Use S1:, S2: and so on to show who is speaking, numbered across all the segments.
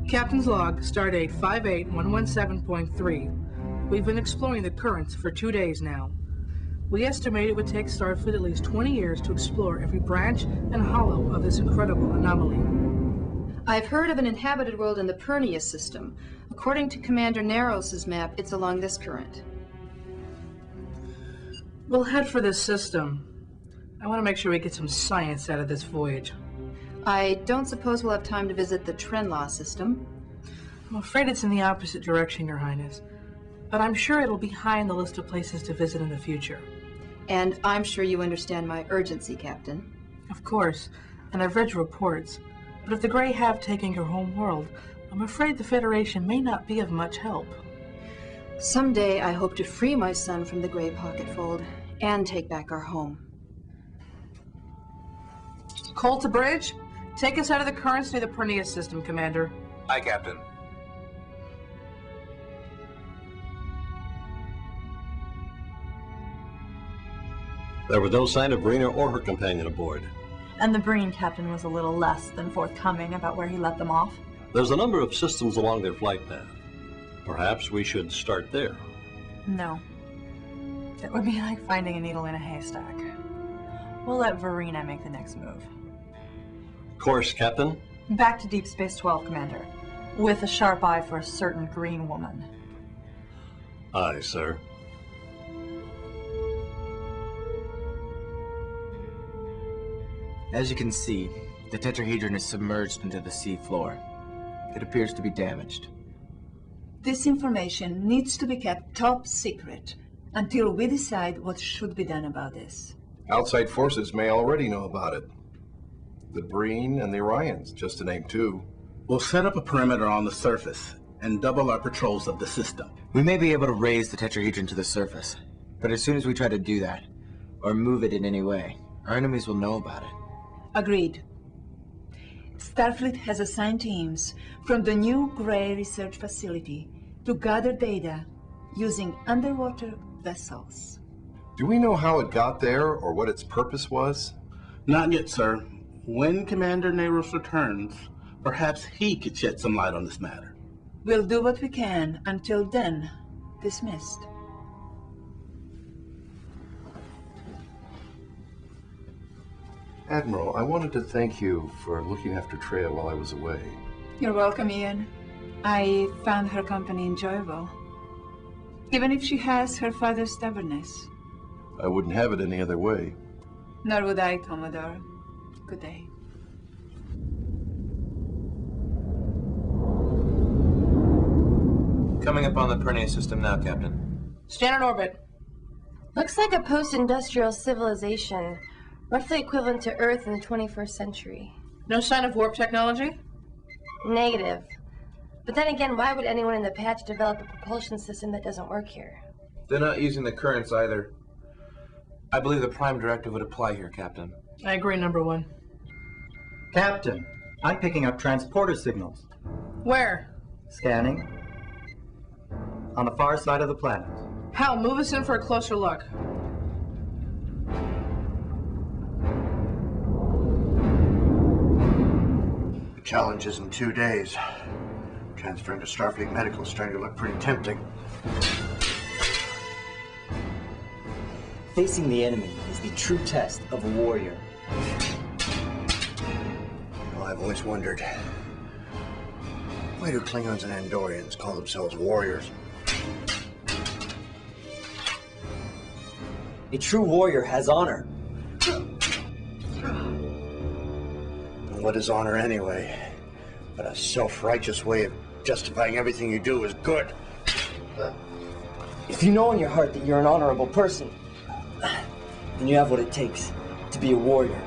S1: Captain's log, stardate 58117.3. We've been exploring the currents for 2 days now. We estimate it would take Starfleet at least 20 years to explore every branch and hollow of this incredible anomaly.
S2: I've heard of an inhabited world in the Peria system. According to Commander Narrows's map, it's along this current.
S1: We'll head for this system. I want to make sure we get some science out of this voyage.
S2: I don't suppose we'll have time to visit the Trenlaw system.
S1: I'm afraid it's in the opposite direction, Your Highness. But I'm sure it'll be high on the list of places to visit in the future.
S2: And I'm sure you understand my urgency, Captain.
S1: Of course, and I've read your reports. But if the Grey have taken your home world, I'm afraid the Federation may not be of much help.
S2: Someday I hope to free my son from the Grey pocketfold and take back our home.
S1: Cole to bridge? Take us out of the currents near the Peria system, Commander.
S3: Aye, Captain.
S4: There was no sign of Rena or her companion aboard.
S5: And the Breen captain was a little less than forthcoming about where he let them off.
S4: There's a number of systems along their flight path. Perhaps we should start there.
S5: No. It would be like finding a needle in a haystack. We'll let Verena make the next move.
S4: Course, Captain.
S5: Back to Deep Space 12, Commander. With a sharp eye for a certain green woman.
S4: Aye, sir.
S6: As you can see, the tetrahedron is submerged into the sea floor. It appears to be damaged.
S7: This information needs to be kept top secret until we decide what should be done about this.
S3: Outside forces may already know about it. The Breen and the Orions, just to name two.
S8: We'll set up a perimeter on the surface and double our patrols of the system.
S6: We may be able to raise the tetrahedron to the surface, but as soon as we try to do that, or move it in any way, our enemies will know about it.
S7: Agreed. Starfleet has assigned teams from the new Grey Research Facility to gather data using underwater vessels.
S3: Do we know how it got there or what its purpose was?
S8: Not yet, sir. When Commander Neros returns, perhaps he could shed some light on this matter.
S7: We'll do what we can. Until then, dismissed.
S3: Admiral, I wanted to thank you for looking after Treya while I was away.
S7: You're welcome, Ian. I found her company enjoyable, even if she has her father's stubbornness.
S3: I wouldn't have it any other way.
S7: Nor would I, Commodore. Good day.
S6: Coming up on the Peria system now, Captain.
S1: Standard orbit.
S9: Looks like a post-industrial civilization, roughly equivalent to Earth in the 21st century.
S1: No sign of warp technology?
S9: Negative. But then again, why would anyone in the patch develop a propulsion system that doesn't work here?
S6: They're not using the currents either. I believe the Prime Directive would apply here, Captain.
S1: I agree, number one.
S10: Captain, I'm picking up transporter signals.
S1: Where?
S10: Scanning. On the far side of the planet.
S1: Hal, move us in for a closer look.
S11: The challenge is in 2 days. Transferring to Starfleet Medical is starting to look pretty tempting.
S12: Facing the enemy is the true test of a warrior.
S11: Well, I've always wondered, why do Klingons and Andorians call themselves warriors?
S12: A true warrior has honor.
S11: And what is honor anyway? But a self-righteous way of justifying everything you do is good.
S12: If you know in your heart that you're an honorable person, then you have what it takes to be a warrior.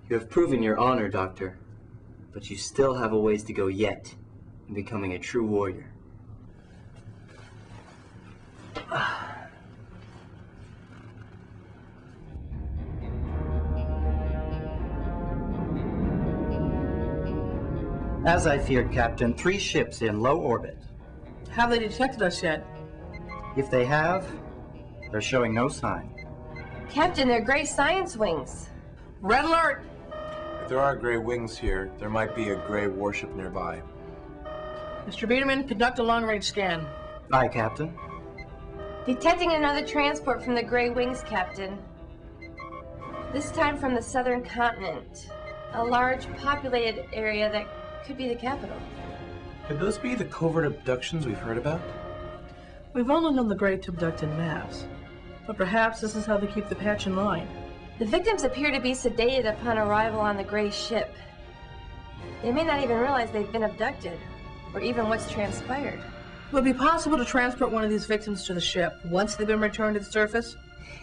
S12: You have proven your honor, Doctor, but you still have a ways to go yet in becoming a true warrior.
S10: As I feared, Captain, 3 ships in low orbit.
S1: Have they detected us yet?
S10: If they have, they're showing no sign.
S9: Captain, they're gray science wings.
S1: Red alert!
S6: If there are gray wings here, there might be a gray warship nearby.
S1: Mr. Biederman, conduct a long-range scan.
S10: Aye, Captain.
S9: Detecting another transport from the gray wings, Captain. This time from the southern continent. A large populated area that could be the capital.
S6: Could those be the covert abductions we've heard about?
S1: We've only known the Grey to abduct en masse, but perhaps this is how they keep the patch in line.
S9: The victims appear to be sedated upon arrival on the gray ship. They may not even realize they've been abducted, or even what's transpired.
S1: Would it be possible to transport one of these victims to the ship once they've been returned to the surface?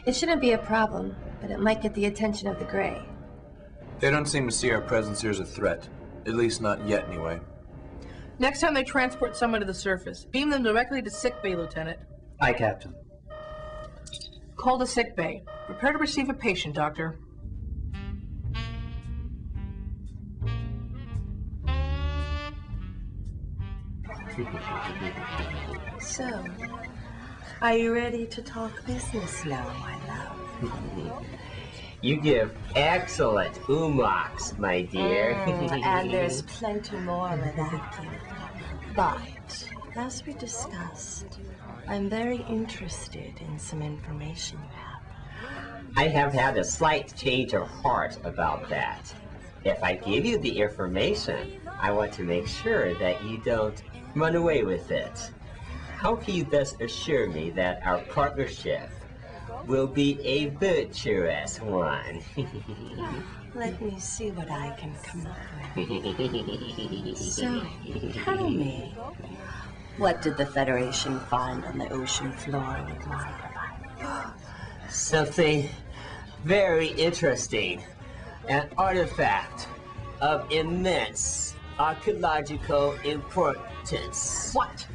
S9: It shouldn't be a problem, but it might get the attention of the Grey.
S6: They don't seem to see our presence here as a threat. At least not yet, anyway.
S1: Next time they transport someone to the surface, beam them directly to sickbay, Lieutenant.
S10: Aye, Captain.
S1: Call to sickbay. Prepare to receive a patient, Doctor.
S13: So, are you ready to talk business now, my love?
S14: You give excellent umaks, my dear.
S13: And there's plenty more where that came from. But, as we discussed, I'm very interested in some information you have.
S14: I have had a slight change of heart about that. If I give you the information, I want to make sure that you don't run away with it. How can you best assure me that our partnership will be a virtuous one?
S13: Let me see what I can come up with. So, tell me, what did the Federation find on the ocean floor with my
S14: Something very interesting. An artifact of immense archaeological importance.
S13: What?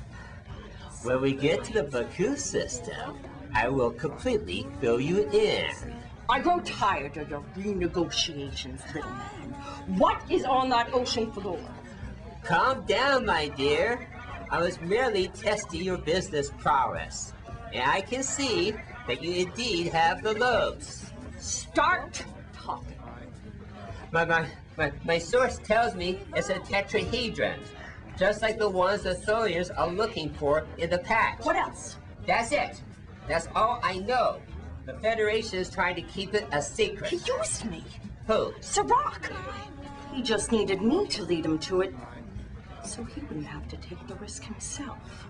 S14: When we get to the Baku system, I will completely fill you in.
S13: I grow tired of your renegotiations, little man. What is on that ocean floor?
S14: Calm down, my dear. I was merely testing your business prowess. And I can see that you indeed have the lobes.
S13: Start talking.
S14: My source tells me it's a tetrahedron, just like the ones the Thorians are looking for in the patch.
S13: What else?
S14: That's it. That's all I know. The Federation is trying to keep it a secret.
S13: He used me.
S14: Who?
S13: Serac. He just needed me to lead him to it, so he wouldn't have to take the risk himself.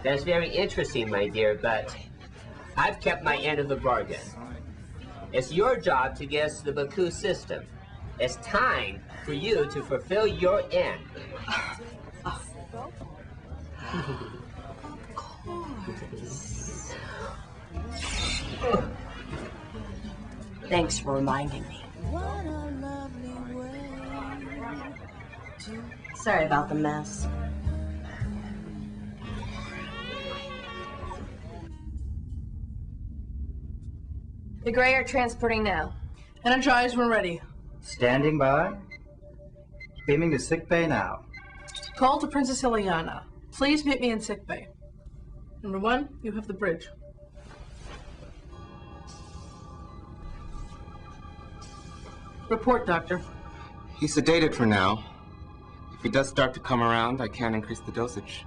S14: That's very interesting, my dear, but I've kept my end of the bargain. It's your job to get us to the Baku system. It's time for you to fulfill your end.
S13: Thanks for reminding me. Sorry about the mess.
S9: The Grey are transporting now.
S1: Energize when ready.
S10: Standing by. Beaming to sickbay now.
S1: Call to Princess Ileana. Please meet me in sickbay. Number 1, you have the bridge. Report, Doctor.
S15: He's sedated for now. If he does start to come around, I can increase the dosage.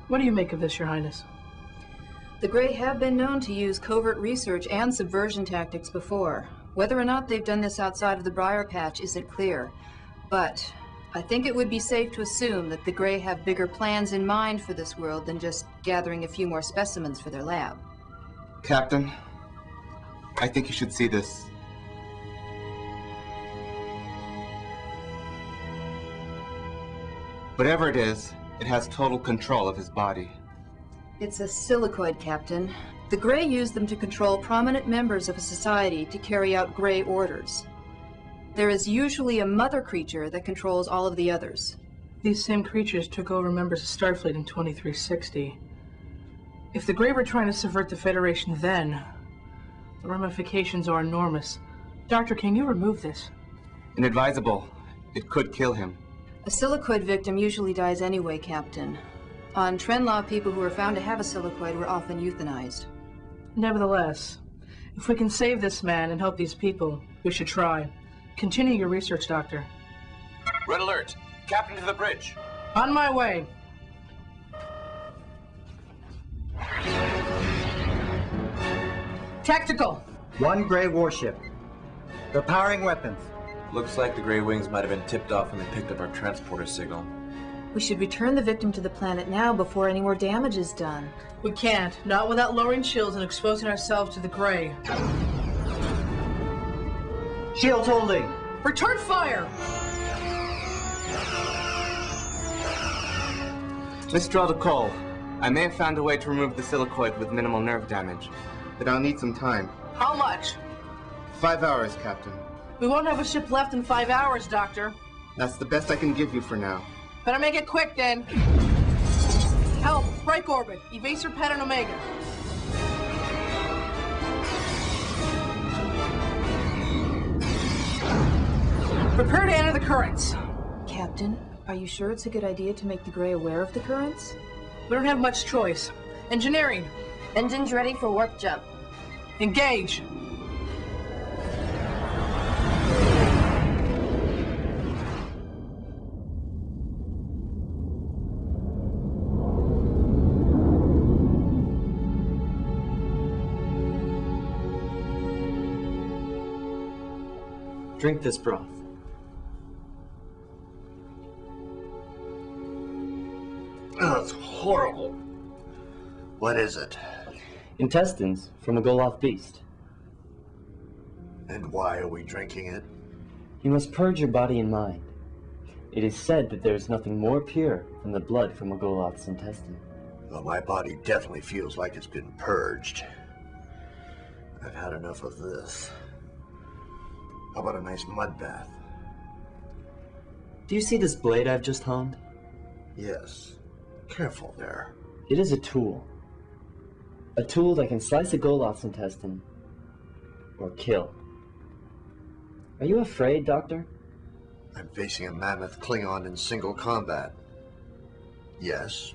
S1: What do you make of this, Your Highness?
S2: The Grey have been known to use covert research and subversion tactics before. Whether or not they've done this outside of the Briar Patch isn't clear. But I think it would be safe to assume that the Grey have bigger plans in mind for this world than just gathering a few more specimens for their lab.
S15: Captain, I think you should see this. Whatever it is, it has total control of his body.
S2: It's a silicoid, Captain. The Grey use them to control prominent members of a society to carry out Grey orders. There is usually a mother creature that controls all of the others.
S1: These same creatures took over members of Starfleet in 2360. If the Grey were trying to subvert the Federation then, the ramifications are enormous. Doctor, can you remove this?
S15: Inadvisable. It could kill him.
S2: A silicoid victim usually dies anyway, Captain. On Trenlaw, people who were found to have a silicoid were often euthanized.
S1: Nevertheless, If we can save this man and help these people, we should try. Continue your research, Doctor.
S6: Red alert! Captain to the bridge!
S1: On my way. Tactical!
S10: One Grey warship. They're powering weapons.
S6: Looks like the Grey Wings might have been tipped off when they picked up our transporter signal.
S2: We should return the victim to the planet now before any more damage is done.
S1: We can't. Not without lowering shields and exposing ourselves to the Grey.
S10: Shields holding!
S1: Return fire!
S15: Withdraw the call. I may have found a way to remove the silicoid with minimal nerve damage, but I'll need some time.
S1: How much?
S15: 5 hours, Captain.
S1: We won't have a ship left in 5 hours, Doctor.
S15: That's the best I can give you for now.
S1: Better make it quick, then. Help! Break orbit. Evasor pattern Omega. Prepare to enter the currents.
S2: Captain, are you sure it's a good idea to make the Grey aware of the currents?
S1: We don't have much choice. Engineering.
S9: Engines ready for warp jump.
S1: Engage.
S12: Drink this broth.
S11: Oh, it's horrible. What is it?
S12: Intestines from a Goloth beast.
S11: And why are we drinking it?
S12: You must purge your body and mind. It is said that there is nothing more pure than the blood from a Goloth's intestine.
S11: Well, my body definitely feels like it's been purged. I've had enough of this. How about a nice mud bath?
S12: Do you see this blade I've just honed?
S11: Yes. Careful there.
S12: It is a tool. A tool that can slice a Goloth's intestine or kill. Are you afraid, Doctor?
S11: I'm facing a mammoth Klingon in single combat. Yes,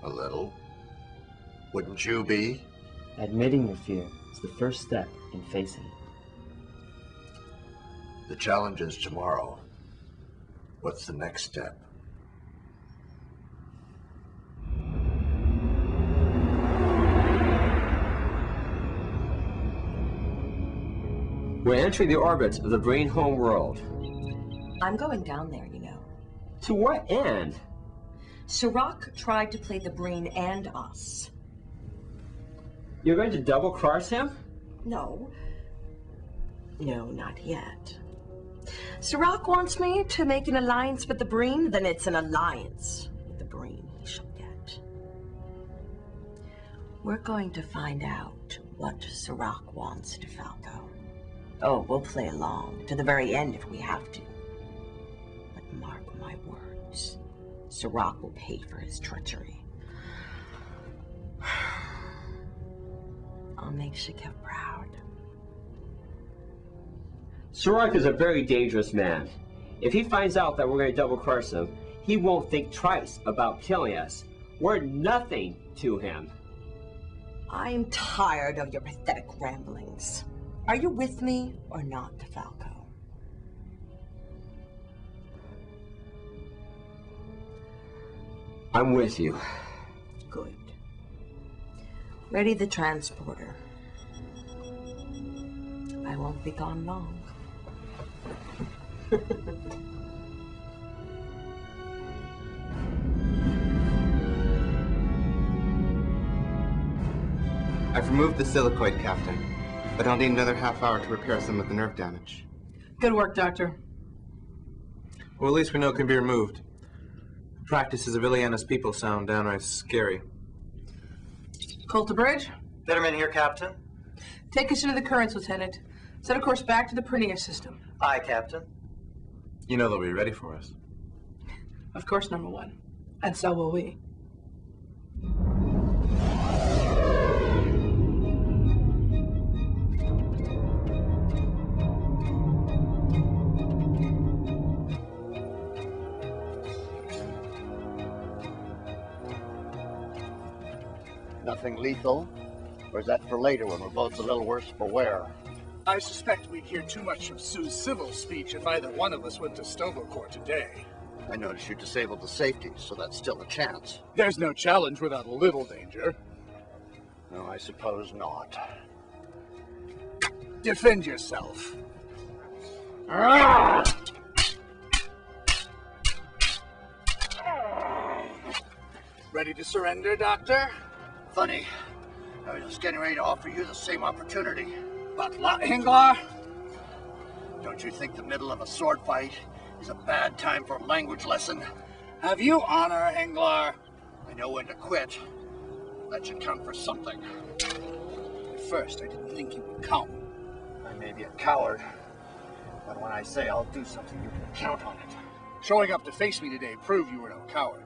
S11: a little. Wouldn't you be?
S12: Admitting your fear is the first step in facing it.
S11: The challenge is tomorrow. What's the next step?
S14: We're entering the orbit of the Brain home world.
S13: I'm going down there, you know.
S14: To what end?
S13: Sirach tried to play the Brain and us.
S14: You're going to double-cross him?
S13: No. No, not yet. Sirach wants me to make an alliance with the Brain, then it's an alliance with the Brain he shall get. We're going to find out what Sirach wants to Falco. Oh, we'll play along to the very end if we have to. But mark my words, Sirach will pay for his treachery. I'll make Shakef proud.
S14: Sirach is a very dangerous man. If he finds out that we're going to double-cross him, he won't think twice about killing us. We're nothing to him.
S13: I'm tired of your pathetic ramblings. Are you with me or not, Falco?
S14: I'm with you.
S13: Good. Ready the transporter. I won't be gone long.
S15: I've removed the silicoid, Captain, but I'll need another half hour to repair some of the nerve damage.
S1: Good work, Doctor.
S15: Well, at least we know it can be removed. The practices of Iliana's people sound downright scary.
S1: Colt to bridge?
S10: Bitterman here, Captain.
S1: Take us into the currents, Lieutenant. Set a course back to the Peria system.
S10: Aye, Captain.
S15: You know they'll be ready for us.
S1: Of course, number one. And so will we.
S11: Nothing lethal? Or is that for later when we're both a little worse for wear?
S16: I suspect we'd hear too much of Sue's civil speech if either one of us went to Stovocore today.
S11: I noticed you disabled the safety, so that's still a chance.
S16: There's no challenge without a little danger.
S11: No, I suppose not.
S16: Defend yourself. Ready to surrender, Doctor?
S11: Funny. I was just getting ready to offer you the same opportunity.
S16: But Henglar?
S11: Don't you think the middle of a sword fight is a bad time for a language lesson?
S16: Have you honor, Henglar?
S11: I know when to quit. That should count for something.
S16: At first, I didn't think you would come.
S11: I may be a coward, but when I say I'll do something, you can count on it.
S16: Showing up to face me today proved you were no coward.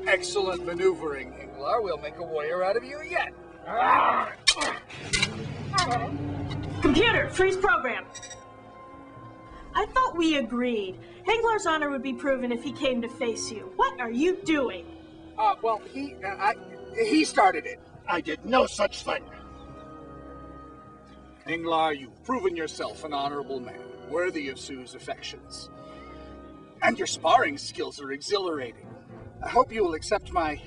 S16: Excellent maneuvering, Henglar. We'll make a warrior out of you yet.
S17: Computer, freeze program. I thought we agreed. Henglar's honor would be proven if he came to face you. What are you doing?
S16: Well, he started it.
S11: I did no such thing.
S16: Henglar, you've proven yourself an honorable man, worthy of Sue's affections. And your sparring skills are exhilarating. I hope you will accept my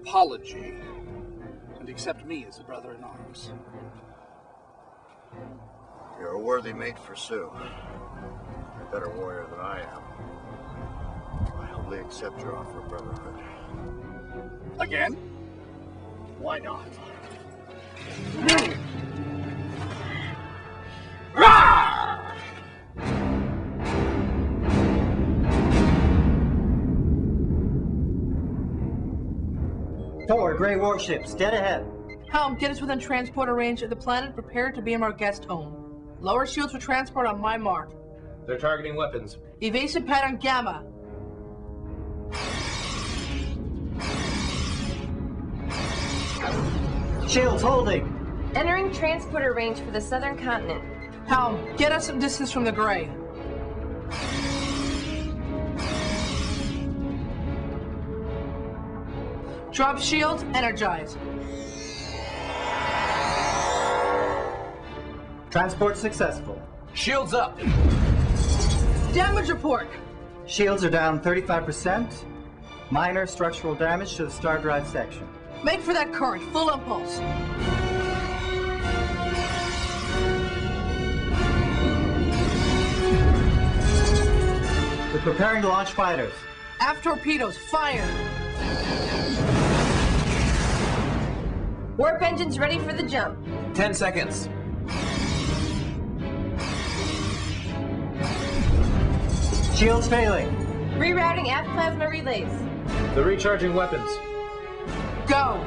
S16: apology and accept me as a brother-in-arms.
S11: You're a worthy mate for Sue. You're a better warrior than I am. I humbly accept your offer of brotherhood.
S16: Again?
S11: Why not?
S10: Forward, Grey warships, dead ahead.
S1: Helm, get us within transporter range of the planet. Prepare to beam our guest home. Lower shields for transport on my mark.
S15: They're targeting weapons.
S1: Evasive pattern Gamma.
S10: Shields holding.
S9: Entering transporter range for the southern continent.
S1: Helm, get us some distance from the Grey. Drop shields, energize.
S10: Transport successful.
S15: Shields up.
S1: Damage report.
S10: Shields are down 35%. Minor structural damage to the star drive section.
S1: Make for that current. Full impulse.
S10: We're preparing to launch fighters.
S1: Aft torpedoes, fire.
S9: Warp engines ready for the jump.
S15: 10 seconds.
S10: Shields failing.
S9: Rerouting aft plasma relays.
S15: They're recharging weapons.
S1: Go.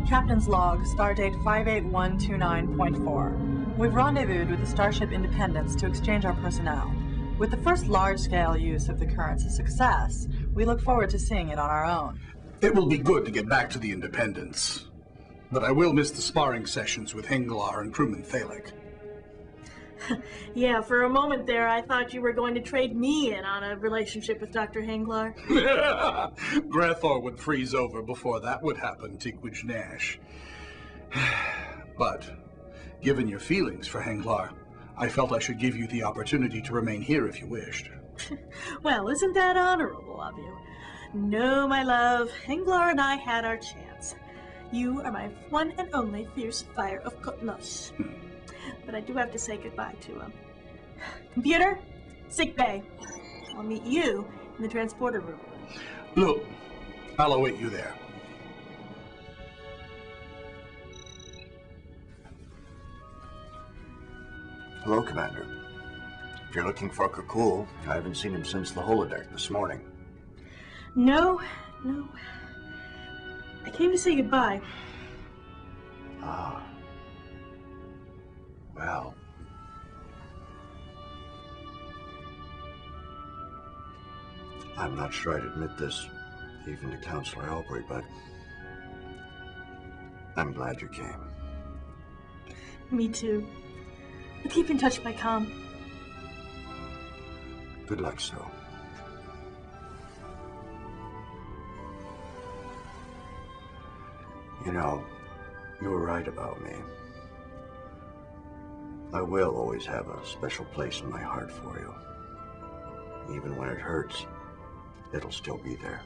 S5: Captain's log, stardate 58129.4. We've rendezvoused with the starship Independence to exchange our personnel. With the first large-scale use of the currents a success, we look forward to seeing it on our own.
S16: It will be good to get back to the Independence. But I will miss the sparring sessions with Henglar and crewman Thalik.
S17: Yeah, for a moment there, I thought you were going to trade me in on a relationship with Dr. Henglar.
S16: Grethor would freeze over before that would happen, Tigwidge Nash. But, given your feelings for Henglar, I felt I should give you the opportunity to remain here if you wished.
S17: Well, isn't that honorable of you? No, my love, Henglar and I had our chance. You are my one and only fierce fire of Kotnos. But I do have to say goodbye to him. Computer, sick bay. I'll meet you in the transporter room.
S16: Look, I'll await you there.
S11: Hello, Commander. If you're looking for Kakul, I haven't seen him since the holodeck this morning.
S17: No. I came to say goodbye.
S11: Ah. Well. I'm not sure I'd admit this, even to Counselor Elbury, but I'm glad you came.
S17: Me too. We'll keep in touch by comm.
S11: Good luck, So. You know, you were right about me. I will always have a special place in my heart for you. Even when it hurts, it'll still be there.